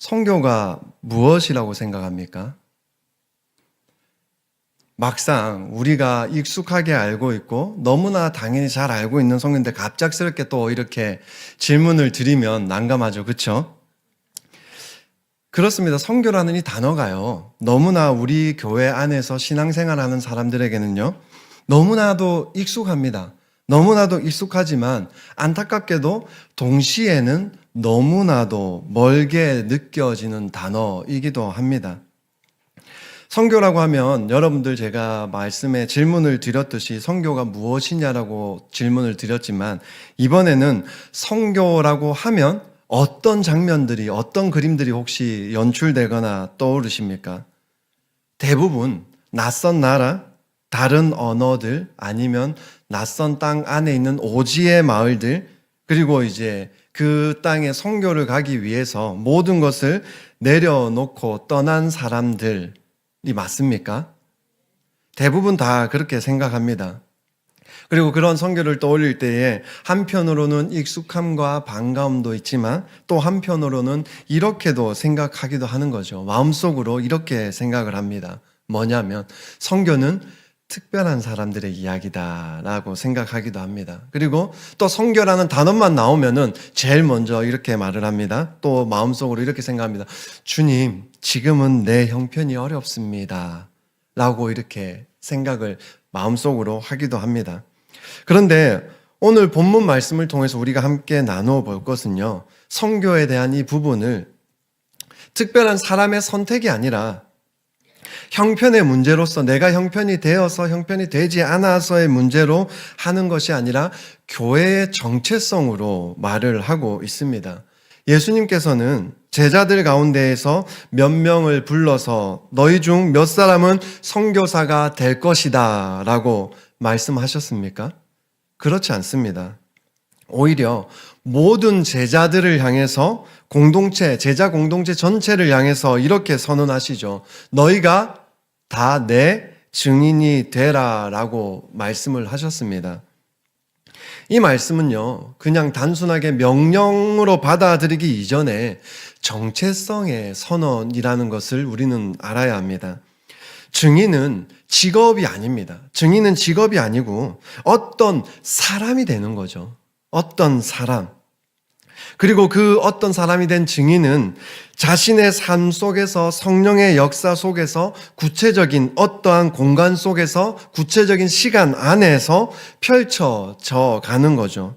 선교가 무엇이라고 생각합니까? 막상 우리가 익숙하게 알고 있고 너무나 당연히 잘 알고 있는 성경인데 갑작스럽게 또 이렇게 질문을 드리면 난감하죠. 그렇죠? 그렇습니다. 선교라는 이 단어가요. 너무나 우리 교회 안에서 신앙생활하는 사람들에게는요. 너무나도 익숙합니다. 너무나도 익숙하지만 안타깝게도 동시에는 너무나도 멀게 느껴지는 단어이기도 합니다. 선교라고 하면 여러분들 제가 말씀에 질문을 드렸듯이 선교가 무엇이냐라고 질문을 드렸지만 이번에는 선교라고 하면 어떤 장면들이 어떤 그림들이 혹시 연출되거나 떠오르십니까? 대부분 낯선 나라, 다른 언어들 아니면 낯선 땅 안에 있는 오지의 마을들 그리고 이제 그 땅에 선교를 가기 위해서 모든 것을 내려놓고 떠난 사람들이 맞습니까? 대부분 다 그렇게 생각합니다. 그리고 그런 선교를 떠올릴 때에 한편으로는 익숙함과 반가움도 있지만 또 한편으로는 이렇게도 생각하기도 하는 거죠. 마음속으로 이렇게 생각을 합니다. 뭐냐면 선교는 특별한 사람들의 이야기다라고 생각하기도 합니다. 그리고 또 선교라는 단어만 나오면은 제일 먼저 이렇게 말을 합니다. 또 마음속으로 이렇게 생각합니다. 주님, 지금은 내 형편이 어렵습니다. 라고 이렇게 생각을 마음속으로 하기도 합니다. 그런데 오늘 본문 말씀을 통해서 우리가 함께 나누어 볼 것은요. 선교에 대한 이 부분을 특별한 사람의 선택이 아니라 형편의 문제로서 내가 형편이 되어서 형편이 되지 않아서의 문제로 하는 것이 아니라 교회의 정체성으로 말을 하고 있습니다. 예수님께서는 제자들 가운데에서 몇 명을 불러서 너희 중 몇 사람은 선교사가 될 것이다 라고 말씀하셨습니까? 그렇지 않습니다. 오히려 모든 제자들을 향해서 제자 공동체 전체를 향해서 이렇게 선언하시죠. 너희가 다 내 증인이 되라 라고 말씀을 하셨습니다. 이 말씀은요, 그냥 단순하게 명령으로 받아들이기 이전에 정체성의 선언이라는 것을 우리는 알아야 합니다. 증인은 직업이 아닙니다. 증인은 직업이 아니고 어떤 사람이 되는 거죠. 어떤 사람. 그리고 그 어떤 사람이 된 증인은 자신의 삶 속에서 성령의 역사 속에서 구체적인 어떠한 공간 속에서 구체적인 시간 안에서 펼쳐져 가는 거죠.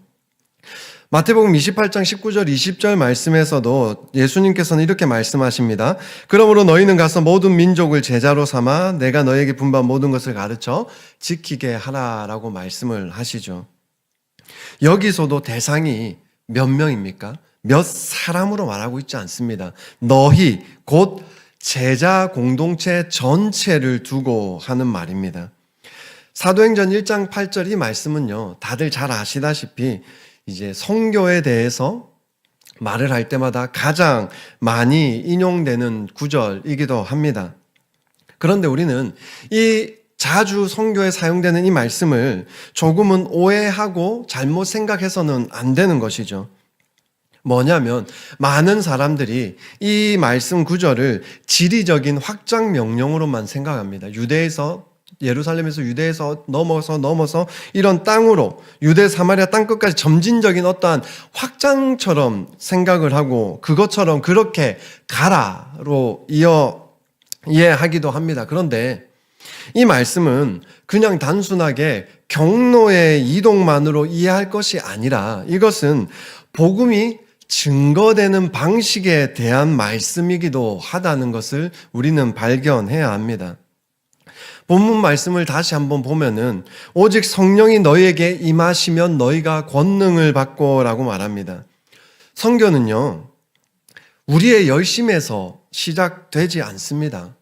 마태복음 28장 19절 20절 말씀에서도 예수님께서는 이렇게 말씀하십니다. 그러므로 너희는 가서 모든 민족을 제자로 삼아 내가 너희에게 분부한 모든 것을 가르쳐 지키게 하라라고 말씀을 하시죠. 여기서도 대상이 몇 명입니까? 몇 사람으로 말하고 있지 않습니다. 너희 곧 제자 공동체 전체를 두고 하는 말입니다. 사도행전 1장 8절 이 말씀은요. 다들 잘 아시다시피 이제 선교에 대해서 말을 할 때마다 가장 많이 인용되는 구절이기도 합니다. 그런데 우리는 이 자주 선교에 사용되는 이 말씀을 조금은 오해하고 잘못 생각해서는 안 되는 것이죠. 뭐냐면 많은 사람들이 이 말씀 구절을 지리적인 확장 명령으로만 생각합니다. 예루살렘에서 유대에서 넘어서 이런 땅으로 유대 사마리아 땅끝까지 점진적인 어떠한 확장처럼 생각을 하고 그것처럼 그렇게 가라로 이해하기도 합니다. 그런데 이 말씀은 그냥 단순하게 경로의 이동만으로 이해할 것이 아니라 이것은 복음이 증거되는 방식에 대한 말씀이기도 하다는 것을 우리는 발견해야 합니다. 본문 말씀을 다시 한번 보면은 오직 성령이 너희에게 임하시면 너희가 권능을 받고 라고 말합니다. 선교는요, 우리의 열심에서 시작되지 않습니다.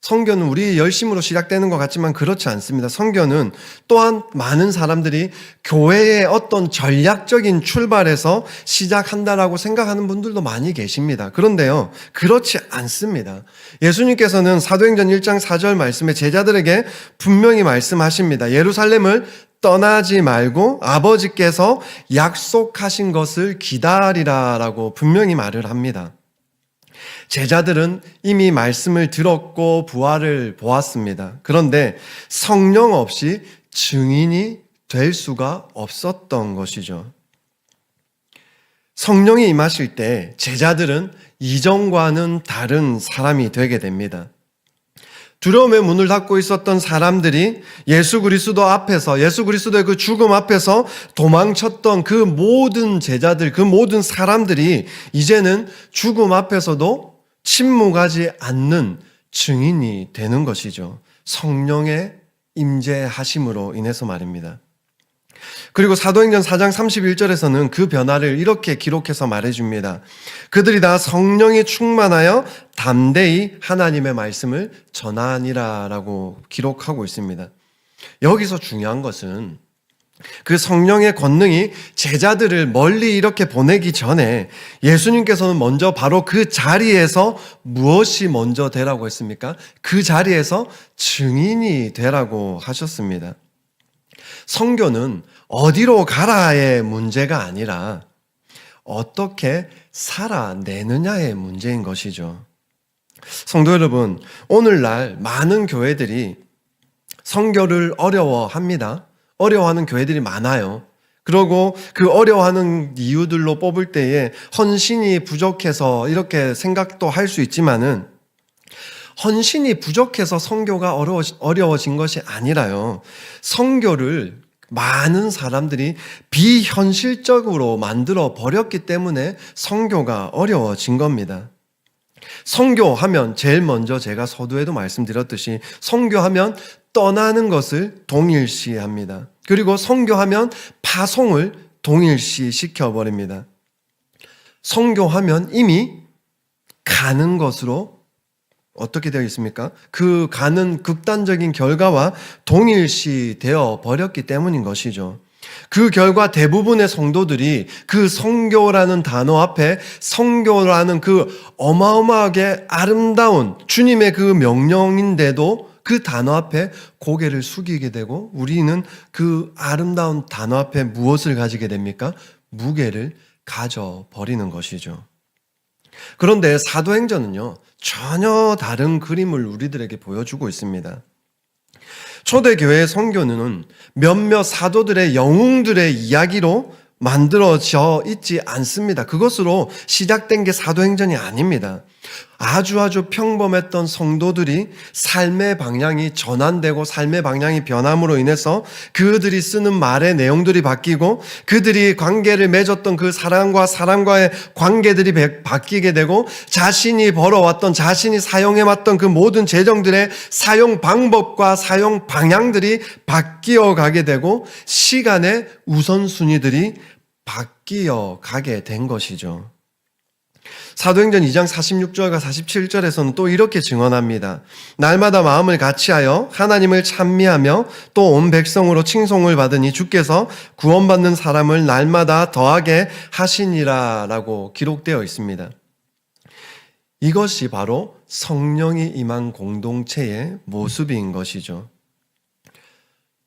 선교는 우리의 열심으로 시작되는 것 같지만 그렇지 않습니다. 선교는 또한 많은 사람들이 교회의 어떤 전략적인 출발에서 시작한다라고 생각하는 분들도 많이 계십니다. 그런데요, 그렇지 않습니다. 예수님께서는 사도행전 1장 4절 말씀에 제자들에게 분명히 말씀하십니다. 예루살렘을 떠나지 말고 아버지께서 약속하신 것을 기다리라라고 분명히 말을 합니다. 제자들은 이미 말씀을 들었고 부활을 보았습니다. 그런데 성령 없이 증인이 될 수가 없었던 것이죠. 성령이 임하실 때 제자들은 이전과는 다른 사람이 되게 됩니다. 두려움의 문을 닫고 있었던 사람들이 예수 그리스도 앞에서, 예수 그리스도의 그 죽음 앞에서 도망쳤던 그 모든 제자들, 그 모든 사람들이 이제는 죽음 앞에서도 침묵하지 않는 증인이 되는 것이죠. 성령의 임재하심으로 인해서 말입니다. 그리고 사도행전 4장 31절에서는 그 변화를 이렇게 기록해서 말해줍니다. 그들이 다 성령이 충만하여 담대히 하나님의 말씀을 전하니라 라고 기록하고 있습니다. 여기서 중요한 것은 그 성령의 권능이 제자들을 멀리 이렇게 보내기 전에 예수님께서는 먼저 바로 그 자리에서 무엇이 먼저 되라고 했습니까? 그 자리에서 증인이 되라고 하셨습니다. 선교는 어디로 가라의 문제가 아니라 어떻게 살아내느냐의 문제인 것이죠. 성도 여러분, 오늘날 많은 교회들이 선교를 어려워합니다. 어려워하는 교회들이 많아요. 그리고 그 어려워하는 이유들로 뽑을 때에 헌신이 부족해서 이렇게 생각도 할 수 있지만은 헌신이 부족해서 선교가 어려워진 것이 아니라요. 선교를 많은 사람들이 비현실적으로 만들어 버렸기 때문에 선교가 어려워진 겁니다. 선교하면 제일 먼저 제가 서두에도 말씀드렸듯이 선교하면 떠나는 것을 동일시합니다. 그리고 선교하면 파송을 동일시시켜버립니다. 선교하면 이미 가는 것으로 어떻게 되어 있습니까? 그 가는 극단적인 결과와 동일시 되어 버렸기 때문인 것이죠. 그 결과 대부분의 성도들이 그 선교라는 단어 앞에 선교라는 그 어마어마하게 아름다운 주님의 그 명령인데도 그 단어 앞에 고개를 숙이게 되고 우리는 그 아름다운 단어 앞에 무엇을 가지게 됩니까? 무게를 가져버리는 것이죠. 그런데 사도행전은요, 전혀 다른 그림을 우리들에게 보여주고 있습니다. 초대교회의 선교는 몇몇 사도들의 영웅들의 이야기로 만들어져 있지 않습니다. 그것으로 시작된 게 사도행전이 아닙니다. 아주 평범했던 성도들이 삶의 방향이 전환되고 삶의 방향이 변함으로 인해서 그들이 쓰는 말의 내용들이 바뀌고 그들이 관계를 맺었던 그 사람과의 관계들이 바뀌게 되고 자신이 벌어왔던 자신이 사용해왔던 그 모든 재정들의 사용 방법과 사용 방향들이 바뀌어 가게 되고 시간의 우선순위들이 바뀌어 가게 된 것이죠. 사도행전 2장 46절과 47절에서는 또 이렇게 증언합니다. 날마다 마음을 같이하여 하나님을 찬미하며 또 온 백성으로 칭송을 받으니 주께서 구원받는 사람을 날마다 더하게 하시니라 라고 기록되어 있습니다. 이것이 바로 성령이 임한 공동체의 모습인 것이죠.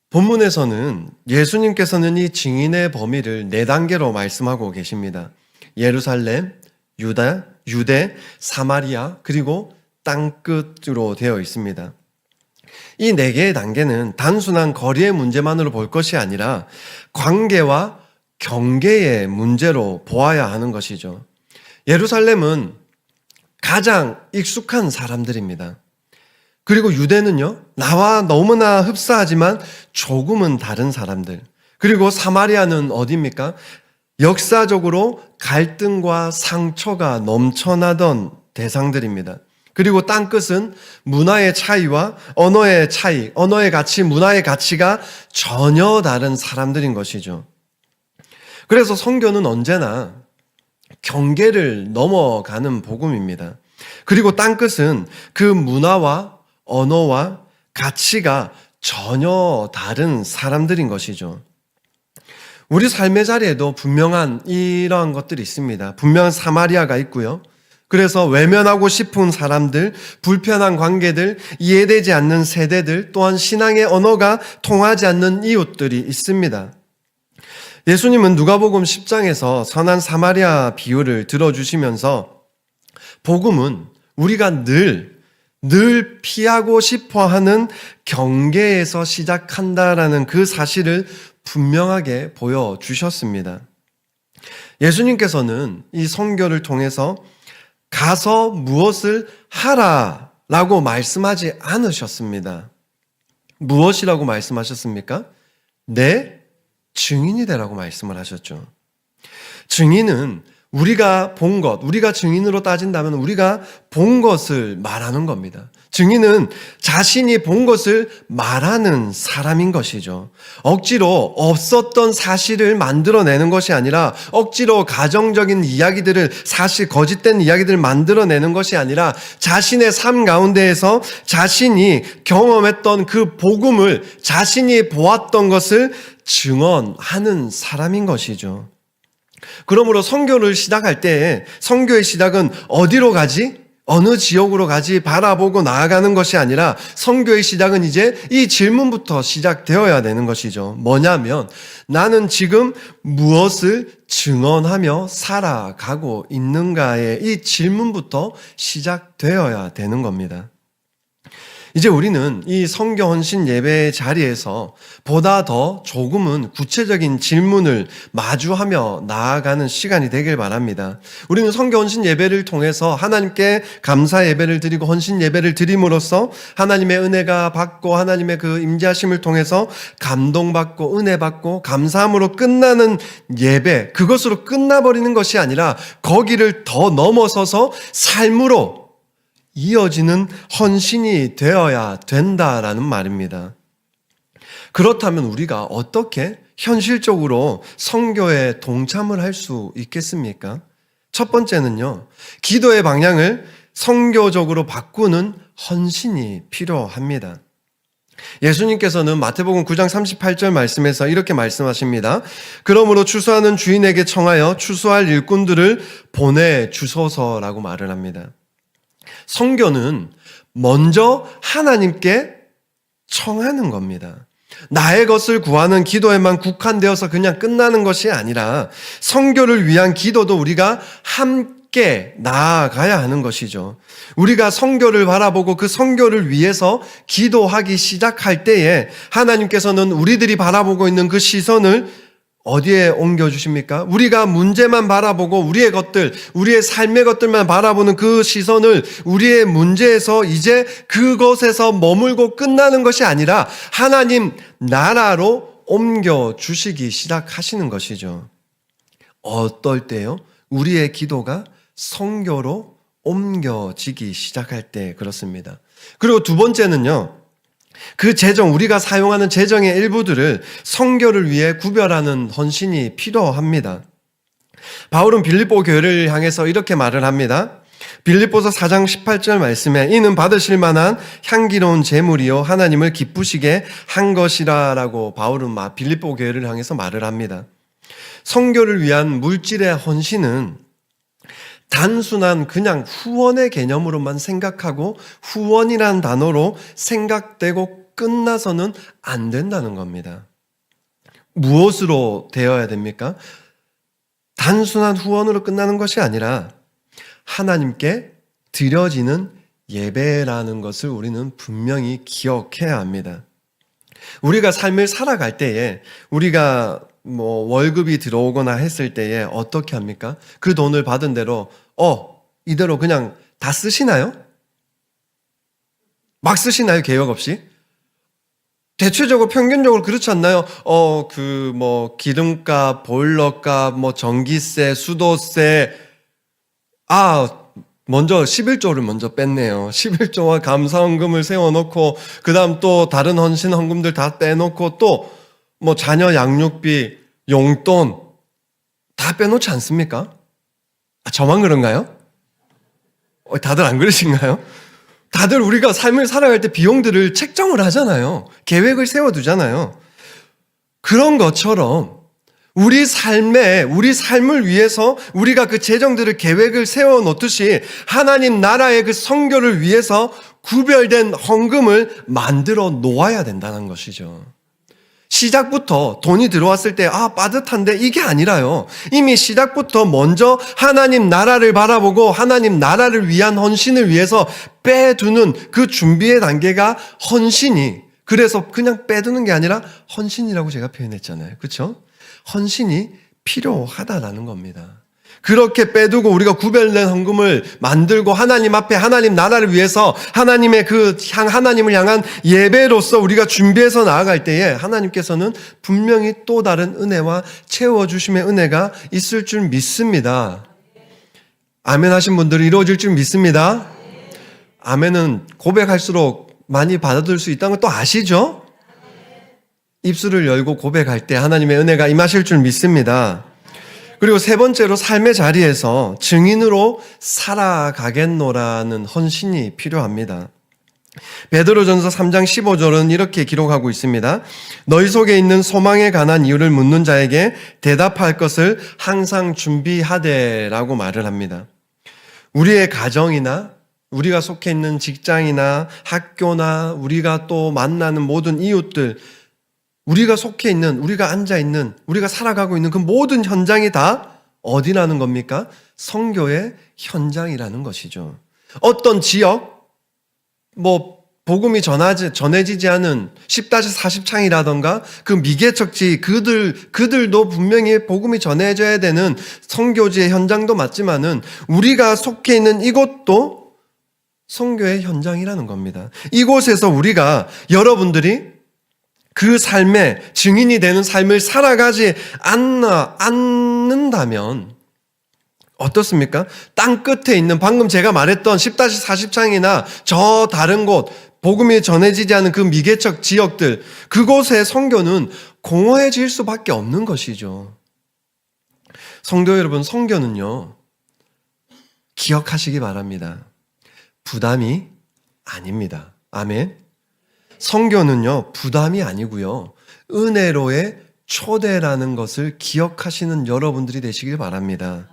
본문에서는 예수님께서는 이 증인의 범위를 4단계로 말씀하고 계십니다. 예루살렘, 유대, 사마리아, 그리고 땅끝으로 되어 있습니다. 이 4개의 단계는 단순한 거리의 문제만으로 볼 것이 아니라 관계와 경계의 문제로 보아야 하는 것이죠. 예루살렘은 가장 익숙한 사람들입니다. 그리고 유대는요, 나와 너무나 흡사하지만 조금은 다른 사람들. 그리고 사마리아는 어디입니까? 역사적으로 갈등과 상처가 넘쳐나던 대상들입니다. 그리고 땅끝은 문화의 차이와 언어의 차이, 언어의 가치, 문화의 가치가 전혀 다른 사람들인 것이죠. 그래서 선교는 언제나 경계를 넘어가는 복음입니다. 그리고 땅끝은 그 문화와 언어와 가치가 전혀 다른 사람들인 것이죠. 우리 삶의 자리에도 분명한 이러한 것들이 있습니다. 분명한 사마리아가 있고요. 그래서 외면하고 싶은 사람들, 불편한 관계들, 이해되지 않는 세대들, 또한 신앙의 언어가 통하지 않는 이웃들이 있습니다. 예수님은 누가복음 10장에서 선한 사마리아 비유를 들어주시면서 복음은 우리가 늘 피하고 싶어 하는 경계에서 시작한다라는 그 사실을 분명하게 보여주셨습니다. 예수님께서는 이 선교를 통해서 가서 무엇을 하라라고 말씀하지 않으셨습니다. 무엇이라고 말씀하셨습니까? 내 증인이 되라고 말씀을 하셨죠. 증인은 우리가 본 것, 우리가 증인으로 따진다면 우리가 본 것을 말하는 겁니다. 증인은 자신이 본 것을 말하는 사람인 것이죠. 억지로 없었던 사실을 만들어내는 것이 아니라 억지로 가정적인 이야기들을 사실 거짓된 이야기들을 만들어내는 것이 아니라 자신의 삶 가운데에서 자신이 경험했던 그 복음을 자신이 보았던 것을 증언하는 사람인 것이죠. 그러므로 선교를 시작할 때 선교의 시작은 어디로 가지? 어느 지역으로 가지? 바라보고 나아가는 것이 아니라 선교의 시작은 이제 이 질문부터 시작되어야 되는 것이죠. 뭐냐면 나는 지금 무엇을 증언하며 살아가고 있는가의 이 질문부터 시작되어야 되는 겁니다. 이제 우리는 이 선교 헌신 예배 자리에서 보다 더 조금은 구체적인 질문을 마주하며 나아가는 시간이 되길 바랍니다. 우리는 선교 헌신 예배를 통해서 하나님께 감사 예배를 드리고 헌신 예배를 드림으로써 하나님의 은혜가 받고 하나님의 그 임재하심을 통해서 감동받고 은혜받고 감사함으로 끝나는 예배, 그것으로 끝나버리는 것이 아니라 거기를 더 넘어서서 삶으로 이어지는 헌신이 되어야 된다라는 말입니다. 그렇다면 우리가 어떻게 현실적으로 선교에 동참을 할 수 있겠습니까? 첫 번째는요, 기도의 방향을 선교적으로 바꾸는 헌신이 필요합니다. 예수님께서는 마태복음 9장 38절 말씀에서 이렇게 말씀하십니다. 그러므로 추수하는 주인에게 청하여 추수할 일꾼들을 보내주소서라고 말을 합니다. 선교는 먼저 하나님께 청하는 겁니다. 나의 것을 구하는 기도에만 국한되어서 그냥 끝나는 것이 아니라 선교를 위한 기도도 우리가 함께 나아가야 하는 것이죠. 우리가 선교를 바라보고 그 선교를 위해서 기도하기 시작할 때에 하나님께서는 우리들이 바라보고 있는 그 시선을 어디에 옮겨주십니까? 우리가 문제만 바라보고 우리의 것들, 우리의 삶의 것들만 바라보는 그 시선을 우리의 문제에서 이제 그것에서 머물고 끝나는 것이 아니라 하나님 나라로 옮겨주시기 시작하시는 것이죠. 어떨 때요? 우리의 기도가 선교로 옮겨지기 시작할 때 그렇습니다. 그리고 두 번째는요. 그 재정, 우리가 사용하는 재정의 일부들을 선교를 위해 구별하는 헌신이 필요합니다. 바울은 빌립보 교회를 향해서 이렇게 말을 합니다. 빌립보서 4장 18절 말씀에 이는 받으실 만한 향기로운 제물이요 하나님을 기쁘시게 한 것이라 라고 바울은 빌립보 교회를 향해서 말을 합니다. 선교를 위한 물질의 헌신은 단순한 그냥 후원의 개념으로만 생각하고 후원이란 단어로 생각되고 끝나서는 안 된다는 겁니다. 무엇으로 되어야 됩니까? 단순한 후원으로 끝나는 것이 아니라 하나님께 드려지는 예배라는 것을 우리는 분명히 기억해야 합니다. 우리가 삶을 살아갈 때에 우리가 월급이 들어오거나 했을 때에 어떻게 합니까? 그 돈을 받은 대로 이대로 그냥 다 쓰시나요? 막 쓰시나요? 계획 없이? 대체적으로 평균적으로 그렇지 않나요? 기름값, 보일러값, 전기세, 수도세. 먼저 11조를 먼저 뺐네요. 11조와 감사헌금을 세워놓고 그다음 또 다른 헌신 헌금들 다 빼놓고 또 자녀 양육비, 용돈 다 빼놓지 않습니까? 저만 그런가요? 다들 안 그러신가요? 다들 우리가 삶을 살아갈 때 비용들을 책정을 하잖아요. 계획을 세워두잖아요. 그런 것처럼 우리 삶을 위해서 우리가 그 재정들을 계획을 세워놓듯이 하나님 나라의 그 선교를 위해서 구별된 헌금을 만들어 놓아야 된다는 것이죠. 시작부터 돈이 들어왔을 때 빠듯한데 이게 아니라요. 이미 시작부터 먼저 하나님 나라를 바라보고 하나님 나라를 위한 헌신을 위해서 빼두는 그 준비의 단계가 헌신이, 그래서 그냥 빼두는 게 아니라 헌신이라고 제가 표현했잖아요. 그렇죠? 헌신이 필요하다라는 겁니다. 그렇게 빼두고 우리가 구별된 헌금을 만들고 하나님 앞에 하나님 나라를 위해서 하나님의 하나님을 향한 예배로서 우리가 준비해서 나아갈 때에 하나님께서는 분명히 또 다른 은혜와 채워주심의 은혜가 있을 줄 믿습니다. 아멘 하신 분들은 이루어질 줄 믿습니다. 아멘은 고백할수록 많이 받아들일 수 있다는 걸 또 아시죠? 입술을 열고 고백할 때 하나님의 은혜가 임하실 줄 믿습니다. 그리고 세 번째로 삶의 자리에서 증인으로 살아가겠노라는 헌신이 필요합니다. 베드로전서 3장 15절은 이렇게 기록하고 있습니다. 너희 속에 있는 소망에 관한 이유를 묻는 자에게 대답할 것을 항상 준비하되라고 말을 합니다. 우리의 가정이나 우리가 속해 있는 직장이나 학교나 우리가 또 만나는 모든 이웃들, 우리가 속해 있는, 우리가 앉아 있는, 우리가 살아가고 있는 그 모든 현장이 다 어디라는 겁니까? 선교의 현장이라는 것이죠. 어떤 지역, 복음이 전해지지 않은 10-40창이라던가 그 미개척지, 그들도 분명히 복음이 전해져야 되는 선교지의 현장도 맞지만은 우리가 속해 있는 이곳도 선교의 현장이라는 겁니다. 이곳에서 우리가 여러분들이 그 삶의 증인이 되는 삶을 살아가지 않는다면 어떻습니까? 땅 끝에 있는 방금 제가 말했던 10-40창이나 저 다른 곳, 복음이 전해지지 않은 그 미개척 지역들, 그곳의 선교는 공허해질 수밖에 없는 것이죠. 성도 여러분, 선교는요, 기억하시기 바랍니다. 부담이 아닙니다. 아멘. 선교는요, 부담이 아니고요, 은혜로의 초대라는 것을 기억하시는 여러분들이 되시길 바랍니다.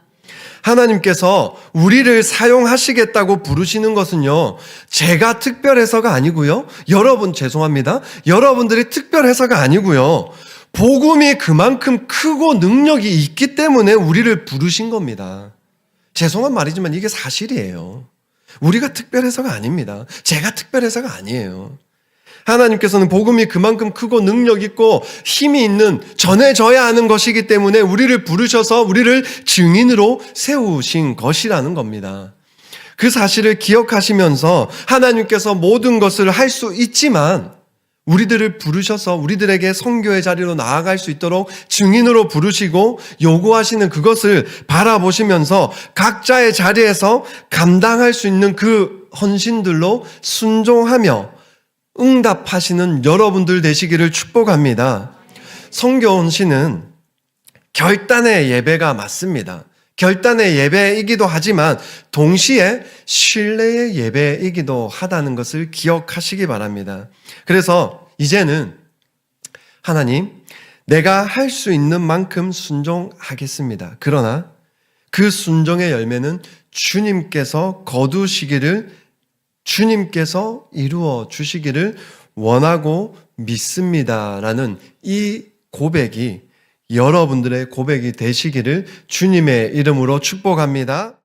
하나님께서 우리를 사용하시겠다고 부르시는 것은요, 제가 특별해서가 아니고요, 여러분들이 특별해서가 아니고요, 복음이 그만큼 크고 능력이 있기 때문에 우리를 부르신 겁니다. 죄송한 말이지만 이게 사실이에요. 우리가 특별해서가 아닙니다. 제가 특별해서가 아니에요. 하나님께서는 복음이 그만큼 크고 능력 있고 힘이 있는, 전해져야 하는 것이기 때문에 우리를 부르셔서 우리를 증인으로 세우신 것이라는 겁니다. 그 사실을 기억하시면서 하나님께서 모든 것을 할 수 있지만 우리들을 부르셔서 우리들에게 선교의 자리로 나아갈 수 있도록 증인으로 부르시고 요구하시는 그것을 바라보시면서 각자의 자리에서 감당할 수 있는 그 헌신들로 순종하며 응답하시는 여러분들 되시기를 축복합니다. 선교 헌신은 결단의 예배가 맞습니다. 결단의 예배이기도 하지만 동시에 신뢰의 예배이기도 하다는 것을 기억하시기 바랍니다. 그래서 이제는 하나님, 내가 할 수 있는 만큼 순종하겠습니다. 그러나 그 순종의 열매는 주님께서 거두시기를, 주님께서 이루어 주시기를 원하고 믿습니다라는 이 고백이 여러분들의 고백이 되시기를 주님의 이름으로 축복합니다.